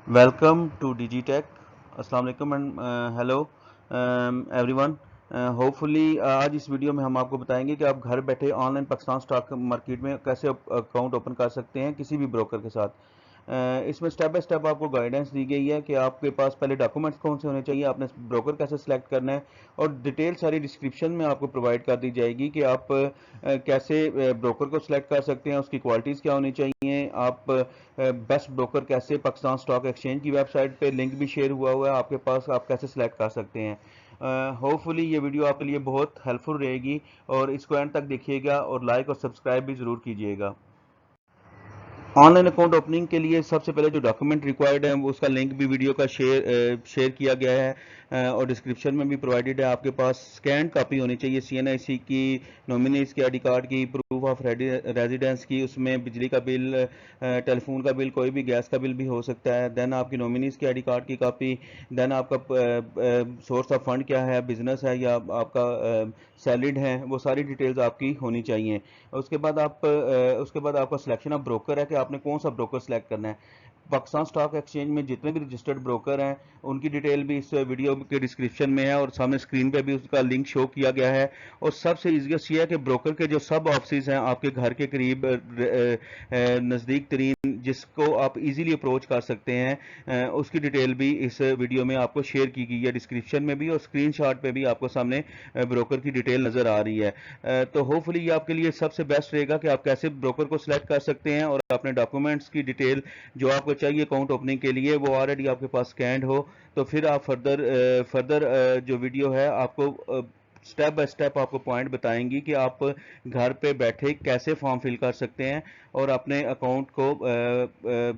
Welcome to डिजीटेक। अस्सलाम वालेकुम and hello everyone. Hopefully आज इस वीडियो में हम आपको बताएंगे कि आप घर बैठे ऑनलाइन पाकिस्तान स्टॉक मार्केट में कैसे अकाउंट ओपन कर सकते हैं किसी भी ब्रोकर के साथ। इसमें स्टेप बाय स्टेप आपको गाइडेंस दी गई है कि आपके पास पहले डॉक्यूमेंट्स कौन से होने चाहिए, आपने ब्रोकर कैसे सिलेक्ट करना है, और डिटेल सारी डिस्क्रिप्शन में आपको प्रोवाइड कर दी जाएगी कि आप कैसे ब्रोकर को सिलेक्ट कर सकते हैं, उसकी क्वालिटीज़ क्या होनी चाहिए, आप बेस्ट ब्रोकर कैसे पाकिस्तान स्टॉक एक्सचेंज की वेबसाइट पे लिंक भी शेयर हुआ है आपके पास, आप कैसे सिलेक्ट कर सकते हैं। होपफुली ये वीडियो आपके लिए बहुत हेल्पफुल रहेगी और इसको एंड तक देखिएगा और लाइक और सब्सक्राइब भी ज़रूर कीजिएगा। ऑनलाइन अकाउंट ओपनिंग के लिए सबसे पहले जो डॉक्यूमेंट रिक्वायर्ड है उसका लिंक भी वीडियो का शेयर किया गया है और डिस्क्रिप्शन में भी प्रोवाइडेड है। आपके पास स्कैन कॉपी होनी चाहिए सीएनआईसी की, नॉमिनीज के आईडी कार्ड की, प्रूफ ऑफ रेजिडेंस की, उसमें बिजली का बिल, टेलीफोन का बिल, कोई भी गैस का बिल भी हो सकता है। देन आपकी नॉमिनीज की आईडी कार्ड की कॉपी। देन आपका सोर्स ऑफ फंड क्या है, बिजनेस है या आपका सैलरीड है, वो सारी डिटेल्स आपकी होनी चाहिए। उसके बाद आपका सिलेक्शन ऑफ ब्रोकर है कि आपने कौन सा ब्रोकर सिलेक्ट करना है। पाकिस्तान स्टॉक एक्सचेंज में जितने भी रजिस्टर्ड ब्रोकर हैं उनकी डिटेल भी इस वीडियो के डिस्क्रिप्शन में है और सामने स्क्रीन पे भी उसका लिंक शो किया गया है। और सबसे ईजीएस्ट ये है कि ब्रोकर के जो सब ऑफिस हैं आपके घर के करीब नज़दीक तरीन, जिसको आप इजीली अप्रोच कर सकते हैं, उसकी डिटेल भी इस वीडियो में आपको शेयर की गई है डिस्क्रिप्शन में भी, और स्क्रीनशॉट पे भी आपको सामने ब्रोकर की डिटेल नज़र आ रही है। तो होपफुली ये आपके लिए सबसे बेस्ट रहेगा कि आप कैसे ब्रोकर को सिलेक्ट कर सकते हैं और अपने डॉक्यूमेंट्स की डिटेल जो आपको चाहिए अकाउंट ओपनिंग के लिए वो ऑलरेडी आपके पास स्कैंड हो। तो फिर आप फर्दर जो वीडियो है आपको स्टेप बाय स्टेप आपको पॉइंट बताएंगी कि आप घर पे बैठे कैसे फॉर्म फिल कर सकते हैं और अपने अकाउंट को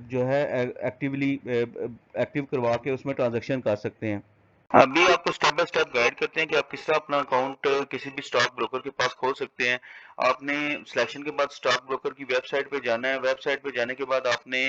जो है एक्टिव करवा के उसमें ट्रांजैक्शन कर सकते हैं। अभी आपको स्टेप बाय स्टेप गाइड करते हैं कि आप किस तरह अपना अकाउंट किसी भी स्टॉक ब्रोकर के पास खोल सकते हैं। आपने सिलेक्शन के बाद स्टॉक ब्रोकर की वेबसाइट पे जाना है। वेबसाइट पे जाने के बाद आपने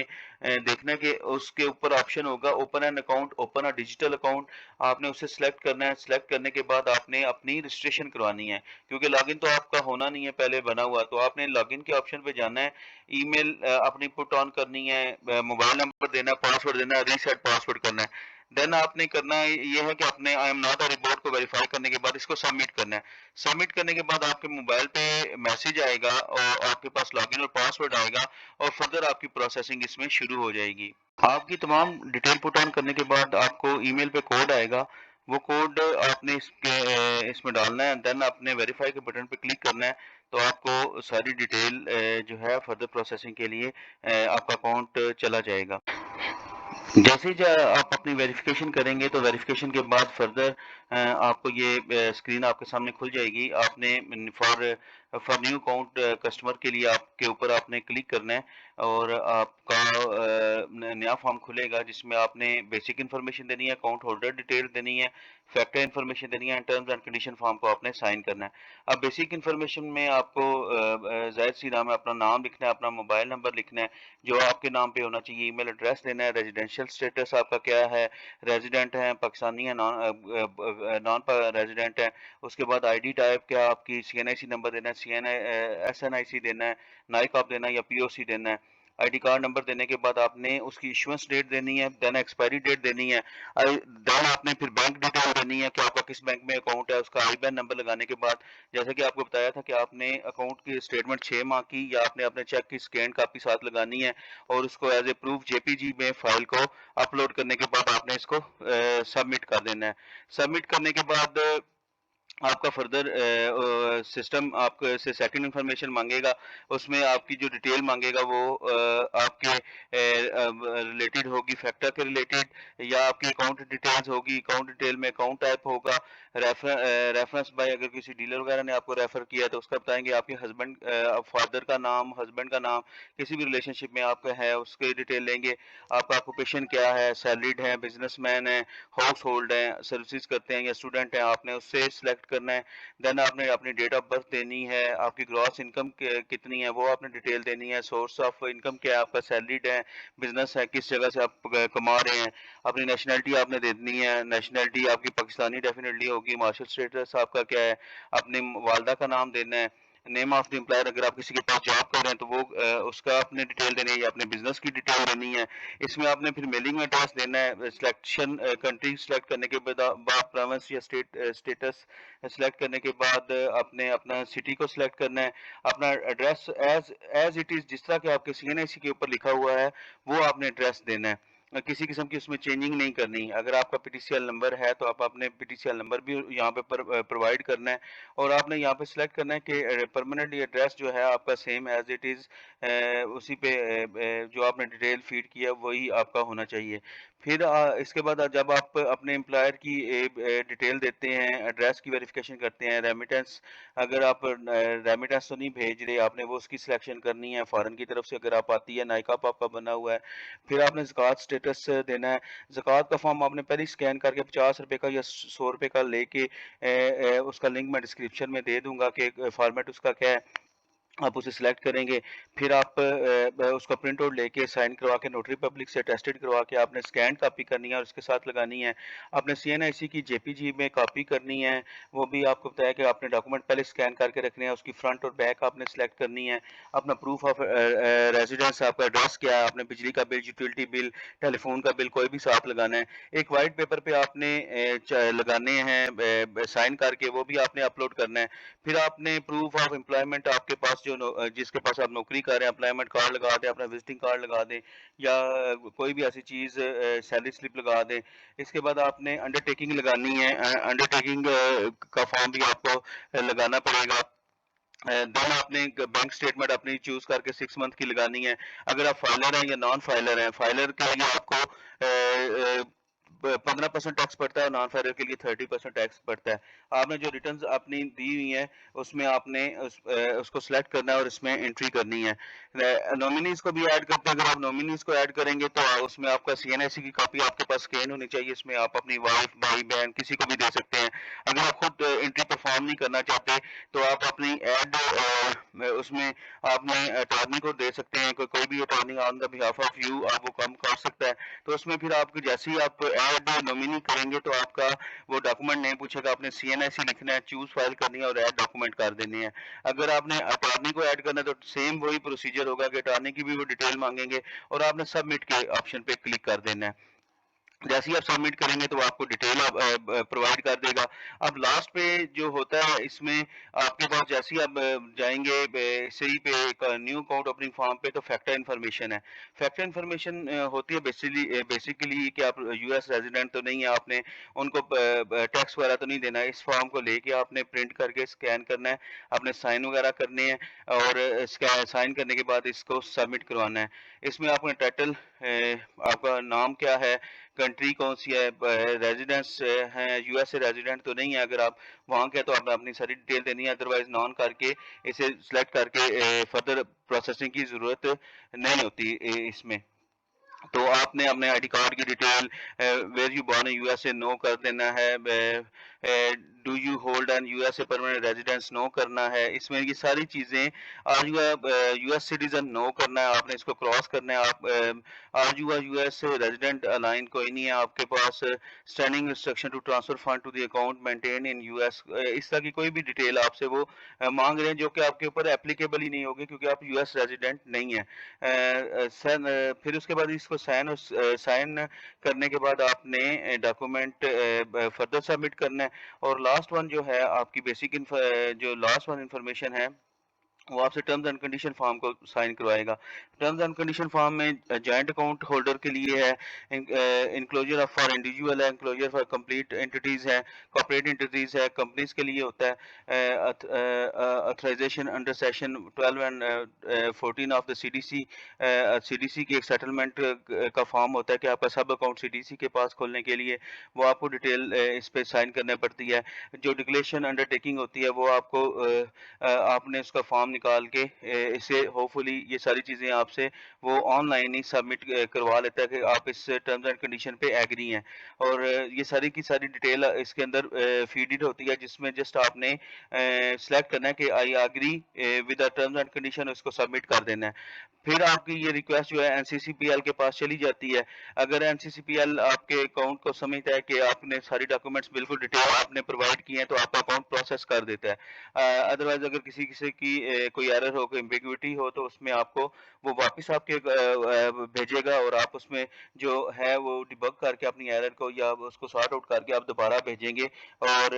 देखना है कि उसके ऊपर ऑप्शन होगा open an account, open a digital account. आपने उसे सिलेक्ट करना है। सिलेक्ट करने के बाद आपने अपनी रजिस्ट्रेशन करवानी है, क्योंकि लॉगिन तो आपका होना नहीं है पहले बना हुआ। तो आपने लॉगिन के ऑप्शन पे जाना है, ईमेल अपनी पुट ऑन करनी है, मोबाइल नंबर देना है, पासवर्ड देना है, रीसेट पासवर्ड करना है। देन आपने करना ये है कि अपने I am not a report को वेरीफाई करने के बाद इसको सबमिट करना है। सबमिट करने के बाद आपके मोबाइल पे मैसेज आएगा और आपके पास लॉगिन और पासवर्ड आएगा और फर्दर आपकी प्रोसेसिंग इसमें शुरू हो जाएगी। आपकी तमाम डिटेल पुट ऑन करने के बाद आपको ईमेल पे कोड आएगा। वो कोड आपने इसमें डालना है। देन आपने वेरीफाई के बटन पे क्लिक करना है। तो आपको सारी डिटेल जो है फर्दर प्रोसेसिंग के लिए आपका अकाउंट चला जाएगा। जैसे ही आप अपनी वेरिफिकेशन करेंगे तो वेरिफिकेशन के बाद फर्दर आपको ये स्क्रीन आपके सामने खुल जाएगी। आपने for for new account customer के लिए आपके ऊपर आपने क्लिक करना है और आपका नया फॉर्म खुलेगा जिसमें आपने बेसिक इन्फॉर्मेशन देनी है, अकाउंट होल्डर डिटेल देनी है, फैक्टर इन्फॉर्मेशन देनी है, टर्म्स एंड कंडीशन फॉर्म को आपने साइन करना है। अब बेसिक इन्फॉर्मेशन में आपको जाहिर सी नाम है, अपना नाम लिखना है, अपना मोबाइल नंबर लिखना है जो आपके नाम पे होना चाहिए, ईमेल एड्रेस देना है, रेजिडेंशियल स्टेटस आपका क्या है, रेजिडेंट है, पाकिस्तानी है, नॉन रेजिडेंट है। उसके बाद आईडी टाइप क्या आपकी, सीएनआईसी नंबर देना है, एसएनआईसी देना है, नाइक आप देना है या पीओसी देना है। आईडी कार्ड नंबर देने के बाद आपने उसकी इशुएंस डेट देनी है, देन एक्सपायरी डेट देनी है, देन आपने फिर बैंक डिटेल देनी है कि आपका किस बैंक में अकाउंट है। उसका आईबैन नंबर लगाने के बाद जैसे कि आपको बताया था कि आपने अकाउंट की स्टेटमेंट 6 माह की या आपने अपने चेक की स्कैन कॉपी साथ लगानी है और उसको एज ए प्रूफ जेपीजी में फाइल को अपलोड करने के बाद आपने इसको सबमिट कर देना है। सबमिट करने के बाद आपका फर्दर सिस्टम आपसे सेकंड इन्फॉर्मेशन मांगेगा। उसमें आपकी जो डिटेल मांगेगा वो आपके रिलेटेड होगी, फैक्टर के रिलेटेड या आपकी अकाउंट डिटेल्स होगी। अकाउंट डिटेल में अकाउंट टाइप होगा, रेफरेंस बाय, अगर किसी डीलर वगैरह ने आपको रेफर किया तो उसका बताएंगे। आपके हस्बैंड फादर का नाम, हस्बैंड का नाम, किसी भी रिलेशनशिप में आपका है उसके डिटेल लेंगे। आपका ऑक्यूपेशन क्या है, सैलरीड है, बिजनेसमैन है, हाउस होल्ड है, सर्विसेज करते हैं या स्टूडेंट हैं, आपने उससे सिलेक्ट करना है। देन आपने अपनी डेट ऑफ बर्थ देनी है, आपकी ग्रॉस इनकम कितनी है वो आपने डिटेल देनी है, सोर्स ऑफ इनकम क्या है आपका, सैलरीड है, बिजनेस है, किस जगह से आप कमा रहे हैं। अपनी नेशनलिटी आपने देनी है, नेशनलिटी आपकी पाकिस्तानी डेफिनेटली होगी। मार्शल स्टेटस आपका क्या है, अपनी वालदा का नाम देना है। नेम ऑफ द एम्प्लॉयर, अगर आप किसी के पास जॉब कर रहे हैं तो वो उसका आपने डिटेल देनी है या अपने बिजनेस की डिटेल देनी है। इसमें आपने फिर मेलिंग एड्रेस देना है। सिलेक्शन कंट्री सेलेक्ट करने के बाद प्रोविंस या स्टेटस सेलेक्ट करने के बाद आपने अपना सिटी को सिलेक्ट करना है। अपना address as as it is जिस तरह के आपके सीएनआईसी के ऊपर लिखा हुआ है वो आपने एड्रेस देना है। किसी किस्म की उसमें चेंजिंग नहीं करनी। अगर आपका पीटीसीएल नंबर है तो आप अपने पीटीसीएल नंबर भी यहाँ पे प्रोवाइड करना है और आपने यहाँ पे सिलेक्ट करना है कि परमानेंट एड्रेस जो है आपका सेम एज इट इज़ उसी पे जो आपने डिटेल फीड किया वही आपका होना चाहिए। फिर इसके बाद जब आप अपने एम्प्लॉयर की डिटेल देते हैं, एड्रेस की वेरिफिकेशन करते हैं, रेमिटेंस अगर आप रेमिटेंस तो नहीं भेज रहे आपने वो उसकी सिलेक्शन करनी है, फॉरेन की तरफ से अगर आप आती है, नाइकाप आपका बना हुआ है। फिर आपने ज़कात स्टेटस देना है। ज़कात का फॉर्म आपने पहले ही स्कैन करके 50 रुपए का या 100 रुपए का लेके उसका लिंक मैं डिस्क्रिप्शन में दे दूंगा कि फॉर्मेट उसका क्या है, आप उसे सिलेक्ट करेंगे। फिर आप उसका प्रिंट आउट लेके साइन करवा के नोटरी पब्लिक से अटेस्टेड करवा के आपने स्कैन कॉपी करनी है और उसके साथ लगानी है। आपने सीएनआईसी की जेपीजी में कॉपी करनी है, वो भी आपको बताया कि आपने डॉक्यूमेंट पहले स्कैन करके रखने हैं, उसकी फ्रंट और बैक आपने सेलेक्ट करनी है। अपना प्रूफ ऑफ रेजिडेंस, आपका एड्रेस क्या है, आपने बिजली का बिल, यूटिलिटी बिल, टेलीफोन का बिल कोई भी साथ लगाना है। एक वाइट पेपर पे आपने लगाने हैं साइन करके, वो भी आपने अपलोड करना है। फिर आपने प्रूफ ऑफ एम्प्लॉयमेंट, आपके पास जो जिसके पास आप नौकरी कर रहे हैं, एम्प्लॉयमेंट कार्ड लगा दें, अपना विजिटिंग कार्ड लगा दें या कोई भी ऐसी चीज़ सैलरी स्लिप लगा दें। इसके बाद आपने अंडरटेकिंग लगानी है, अंडरटेकिंग का फॉर्म भी आपको लगाना पड़ेगा। देन आपने बैंक स्टेटमेंट अपनी चूज करके 6 मंथ की लगानी है। अगर आप फाइलर हैं या नॉन फाइलर हैं, फाइलर के लिए आपको 15% टैक्स पड़ता है और नॉन फाइलर के लिए 30% टैक्स पड़ता है। आपने जो रिटर्न अपनी दी हुई है उसमें आपने उसको सिलेक्ट करना है और इसमें एंट्री करनी है। नॉमिनीज को भी ऐड करते हैं। अगर आप नॉमिनीज को ऐड करेंगे तो उसमें आपका सीएनआईसी की कॉपी आपके पास स्कैन होनी चाहिए। इसमें आप अपनी वाइफ, भाई, बहन किसी को भी दे सकते हैं। अगर आप खुद एंट्री परफॉर्म नहीं करना चाहते तो आप अपनी ऐड उसमें आपने अटॉर्नी को दे सकते हैं। कोई भी attorney on the behalf of you आप वो काम कर सकता है। तो उसमें फिर आपको जैसे ही आप ऐड नॉमिनी करेंगे तो आपका वो डॉक्यूमेंट नहीं पूछेगा, आपने सीएनआईसी लिखना है, चूज फाइल करनी है और ऐड डॉक्यूमेंट कर देने हैं। अगर आपने अटॉर्नी को ऐड करना है तो सेम वही प्रोसीजर होगा कि अटॉर्नी की भी वो डिटेल मांगेंगे और आपने सबमिट के ऑप्शन पे क्लिक कर देना है। जैसे ही आप सबमिट करेंगे तो आपको डिटेल प्रोवाइड कर देगा। अब लास्ट पे जो होता है इसमें आपके पास जैसे ही आप जाएंगे सही पे एक न्यू अकाउंट ओपनिंग फॉर्म पे तो फैक्टर इन्फॉर्मेशन है। फैक्टर इन्फॉर्मेशन होती है बेसिकली कि आप यूएस रेजिडेंट तो नहीं है, आपने उनको टैक्स वगैरह तो नहीं देना है। इस फॉर्म को लेके आपने प्रिंट करके स्कैन करना है, आपने साइन वगैरह करने हैं और साइन करने के बाद इसको सबमिट करवाना है। इसमें आपका टाइटल, आपका नाम क्या है, कंट्री कौन सी है, रेजिडेंस हैं, यूएसए रेजिडेंट तो नहीं है। अगर आप वहाँ के तो आपने अपनी सारी डिटेल देनी है, अदरवाइज नॉन करके इसे सिलेक्ट करके फर्दर प्रोसेसिंग की ज़रूरत नहीं होती इसमें। तो आपने अपने आईडी कार्ड की detail, where you born USA no कर देना है, do you hold an USA permanent residence no करना है। इसमें ये सारी चीज़ें, are you US citizen no करना है, आपने इसको क्रॉस करना है। आप are you US resident alien कोई नहीं है आपके पास, standing instruction to transfer fund to the account maintain in US, इस तरह की कोई भी डिटेल आपसे वो मांग रहे हैं जो कि आपके ऊपर एप्लीकेबल ही नहीं होगी क्योंकि आप यूएस रेजिडेंट नहीं है। फिर उसके बाद इसको साइन करने के बाद आपने डॉक्यूमेंट फर्दर सबमिट करना है। और लास्ट वन जो है आपकी बेसिक जो लास्ट वन इंफॉर्मेशन है वो आपसे टर्म्स एंड कंडीशन फॉर्म को साइन करवाएगा। टर्म्स एंड कंडीशन फॉर्म में जॉइंट अकाउंट होल्डर के लिए है, इंक्लोजर ऑफ फॉर इंडिविजुअल है, इंक्लोजर फॉर कंप्लीट एंटिटीज है, कॉर्पोरेट एंटिटीज है, कंपनीज के लिए होता है। Authorisation under section 12 and 14 of the CDC, CDC की एक सेटलमेंट का फॉर्म होता है कि आपका सब अकाउंट सीडीसी के पास खोलने के लिए वो आपको डिटेल इस पे साइन करना पड़ती है। जो डिक्लेरेशन अंडरटेकिंग होती है वो आपको आपने उसका फॉर्म निकाल के इसे होपफुली ये सारी चीज़ें आप आपसे वो ऑनलाइन ही सबमिट करवा लेता है कि आप इस टर्म्स एंड कंडीशन पे एग्री हैं। और ये सारी की सारी डिटेल इसके अंदर फीडेड होती है, जिसमें जस्ट आपने सेलेक्ट करना है कि I agree with the terms and condition, उसको सबमिट कर देना है। फिर आपकी ये रिक्वेस्ट जो है एनसीसीपीएल के पास चली जाती है। अगर एनसीसीपीएल आपके अकाउंट को समझता है कि आपने सारी डॉक्यूमेंट्स बिल्कुल डिटेल आपने प्रोवाइड किए हैं, तो आपका अकाउंट प्रोसेस कर देता है। अदरवाइज अगर किसी किसी की कोई एरर हो, कोई एम्बिग्विटी हो, तो उसमें आपको वो वापस आपके भेजेगा और आप उसमें जो है वो डिबग करके अपनी एरर को या उसको सॉर्ट आउट करके आप दोबारा भेजेंगे, और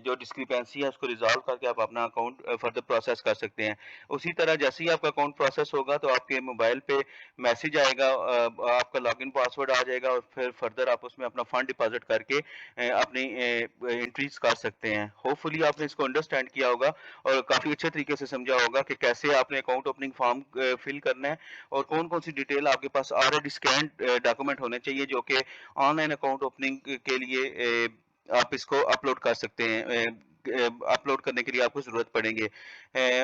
जो डिस्क्रिपेंसी है उसको रिजॉल्व करके आप अपना अकाउंट फर्दर प्रोसेस कर सकते हैं। उसी तरह जैसे ही आपका अकाउंट प्रोसेस होगा तो आपके मोबाइल पे मैसेज आएगा, आपका लॉगिन पासवर्ड आ जाएगा, और फिर फर्दर आप उसमें अपना फंड डिपॉजिट करके अपनी एंट्रीज कर सकते हैं। होपफुली आपने इसको अंडरस्टैंड किया होगा और काफ़ी अच्छे तरीके से समझा होगा कि कैसे आपने अकाउंट ओपनिंग फॉर्म फिल करना है, और कौन कौन सी डिटेल आपके पास ऑलरेडी स्कैन डॉक्यूमेंट होने चाहिए जो कि ऑनलाइन अकाउंट ओपनिंग के लिए आप इसको अपलोड कर सकते हैं। अपलोड करने के लिए आपको ज़रूरत पड़ेंगे।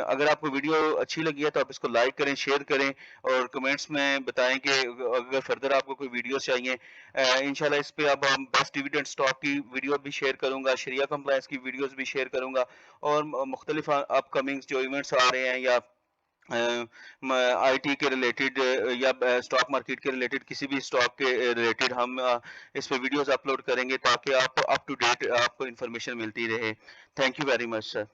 अगर आपको वीडियो अच्छी लगी है तो आप इसको लाइक करें, शेयर करें, और कमेंट्स में बताएं कि अगर फर्दर आपको कोई वीडियोस चाहिए। इंशाल्लाह इस पे अब हम बेस्ट डिविडेंड स्टॉक की वीडियो भी शेयर करूंगा, शरिया कंप्लायंस की वीडियोस भी शेयर करूंगा, और मुख्तलिफ अपकमिंग जो इवेंट्स आ रहे हैं या आईटी के रिलेटेड या स्टॉक मार्केट के रिलेटेड किसी भी स्टॉक के रिलेटेड हम इस पे वीडियोस अपलोड करेंगे, ताकि आप अप टू डेट आपको इन्फॉर्मेशन मिलती रहे। Thank you very much sir.